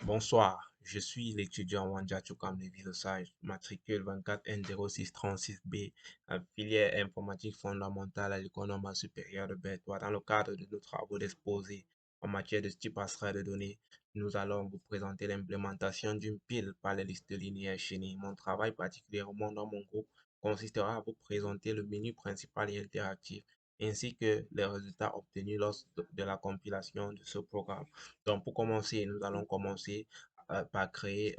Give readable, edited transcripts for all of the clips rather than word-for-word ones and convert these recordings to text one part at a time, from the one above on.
Bonsoir, je suis l'étudiant Wanja Chukam Levi-Lesage, matricule 24N0636B, filière informatique fondamentale à l'école normale supérieure de Berthois. Dans le cadre de nos travaux d'exposé en matière de type abstrait de données, nous allons vous présenter l'implémentation d'une pile par les listes linéaires chaînées. Mon travail, particulièrement dans mon groupe, consistera à vous présenter le menu principal et interactif, ainsi que les résultats obtenus lors de la compilation de ce programme. Donc, pour commencer, nous allons commencer par créer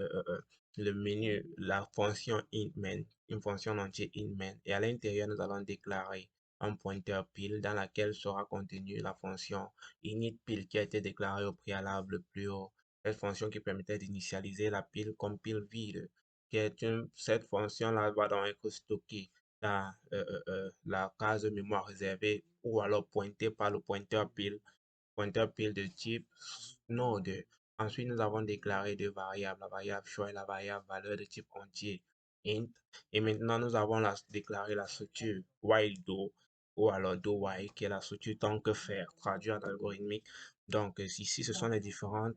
le menu, la fonction inMain, une fonction entière inMain. Et à l'intérieur, nous allons déclarer un pointeur pile dans laquelle sera contenue la fonction initPile qui a été déclarée au préalable plus haut. Cette fonction qui permettait d'initialiser la pile comme pile vide. Cette fonction-là va donc être stockée dans la case mémoire réservée ou alors pointée par le pointeur pile de type node. Ensuite, nous avons déclaré deux variables, la variable choix et la variable valeur de type entier int. Et maintenant, nous avons déclaré la structure while do ou alors do while qui est la structure tant que faire, traduit en algorithmique. Donc, ici, ce sont les différents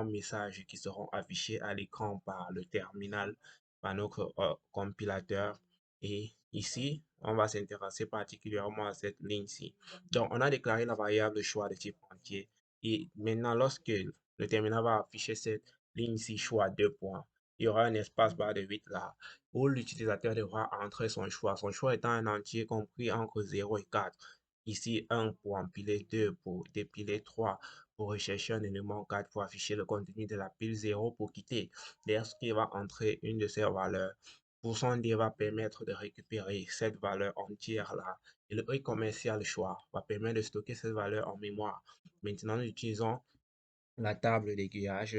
messages qui seront affichés à l'écran par le terminal, par notre compilateur. Et ici, on va s'intéresser particulièrement à cette ligne-ci. Donc, on a déclaré la variable choix de type entier. Et maintenant, lorsque le terminal va afficher cette ligne-ci, choix 2 points, il y aura un espace barre de 8 là, où l'utilisateur devra entrer son choix. Son choix étant un entier compris entre 0 et 4. Ici, 1 pour empiler, 2 pour dépiler, 3 pour rechercher un élément, 4 pour afficher le contenu de la pile, 0 pour quitter. Lorsqu'il va entrer une de ces valeurs, %D va permettre de récupérer cette valeur entière-là. Et le E commercial choix va permettre de stocker cette valeur en mémoire. Maintenant, nous utilisons la table d'aiguillage,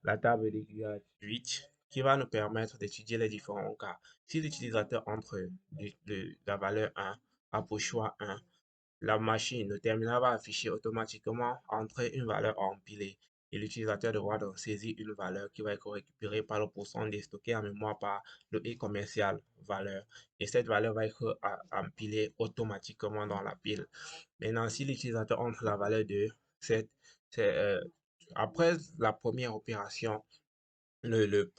la table d'aiguillage 8, qui va nous permettre d'étudier les différents cas. Si l'utilisateur entre la valeur 1 a pour choix 1, la machine, le terminal va afficher automatiquement entrer une valeur empilée et l'utilisateur devra donc saisir une valeur qui va être récupérée par le pourcent déstocké en mémoire par le i commercial valeur. Et cette valeur va être empilée automatiquement dans la pile. Maintenant, si l'utilisateur entre la valeur de cette, après la première opération, le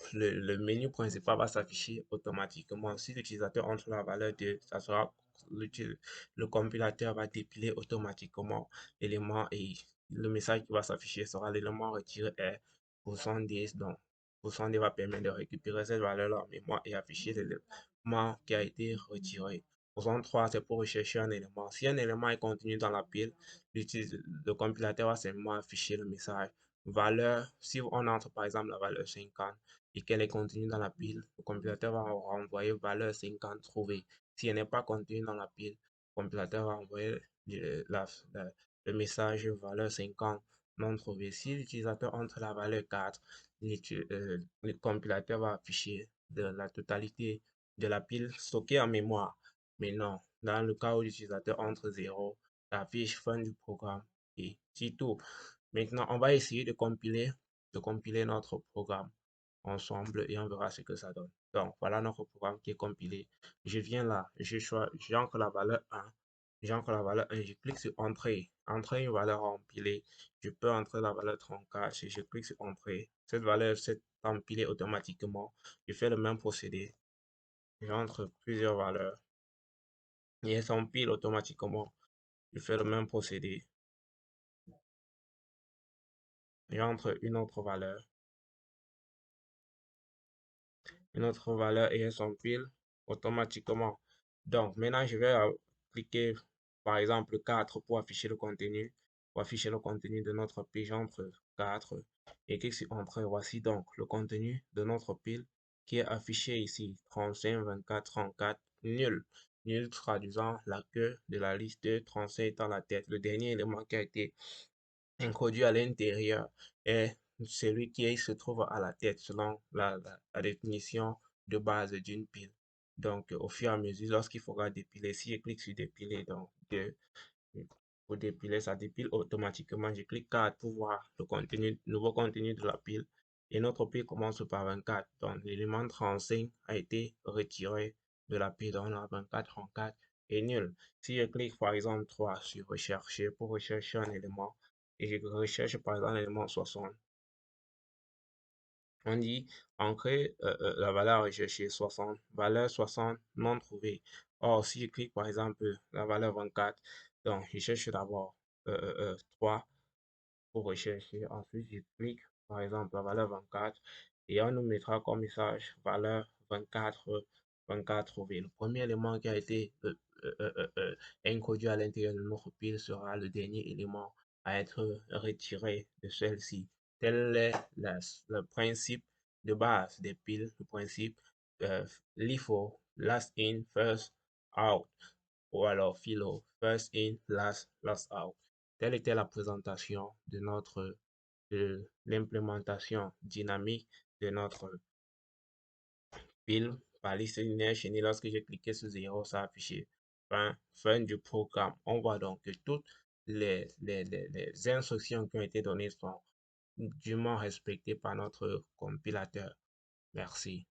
menu principal va s'afficher automatiquement. Si l'utilisateur entre la valeur de, ça sera le compilateur va dépiler automatiquement l'élément et le message qui va s'afficher sera l'élément retiré est %10. Donc, %D va permettre de récupérer cette valeur-là en mémoire et afficher l'élément qui a été retiré. %3, c'est pour rechercher un élément. Si un élément est contenu dans la pile, le compilateur va simplement afficher le message valeur, si on entre par exemple la valeur 50 et qu'elle est contenue dans la pile, le compilateur va renvoyer valeur 50 trouvée. Si elle n'est pas contenue dans la pile, le compilateur va envoyer le message valeur 50 non trouvée. Si l'utilisateur entre la valeur 4, le compilateur va afficher la totalité de la pile stockée en mémoire. Mais non, dans le cas où l'utilisateur entre 0, la fiche fin du programme et c'est tout. Maintenant, on va essayer de compiler notre programme ensemble et on verra ce que ça donne. Donc, voilà notre programme qui est compilé. Je viens là, j'entre la valeur 1. J'entre la valeur 1, je clique sur Entrée. Entrer une valeur empilée. Je peux entrer la valeur 34 et je clique sur Entrée. Cette valeur s'est empilée automatiquement. Je fais le même procédé. J'entre plusieurs valeurs et elles s'empilent automatiquement. Je fais le même procédé. J'entre une autre valeur et elles s'empilent automatiquement. Donc, maintenant, je vais cliquer, par exemple, 4 pour afficher le contenu. Pour afficher le contenu de notre pile, j'entre 4 et clique sur Entrée. Voici donc le contenu de notre pile qui est affiché ici. 35, 24, 34, nul. Nul traduisant la queue de la liste de 35 étant la tête. Le dernier élément qui a été introduit à l'intérieur est celui qui se trouve à la tête selon la définition de base d'une pile. Donc, au fur et à mesure, lorsqu'il faudra dépiler, si je clique sur dépiler, donc pour dépiler, ça dépile automatiquement. Je clique 4 pour voir le nouveau contenu de la pile. Et notre pile commence par 24. Donc, l'élément 35 a été retiré de la pile. Donc, on a 24, 34 et nul. Si je clique par exemple 3 sur rechercher pour rechercher un élément, et je recherche par exemple l'élément 60. On dit ancrer la valeur recherchée 60, valeur 60 non trouvée. Or, si je clique par exemple la valeur 24, donc je cherche d'abord 3 pour rechercher. Ensuite, je clique par exemple la valeur 24 et on nous mettra comme message valeur 24, 24 trouvée. Le premier élément qui a été introduit à l'intérieur de notre pile sera le dernier élément à être retiré de celle-ci. Tel est le principe de base des piles, le principe LIFO, last in, first out, ou alors FILO, first in, last out. Telle était la présentation de l'implémentation dynamique de notre pile par liste linéaire chaînée. Lorsque j'ai cliqué sur 0, ça a affiché fin du programme. On voit donc que toutes les instructions qui ont été données sont dûment respectées par notre compilateur. Merci.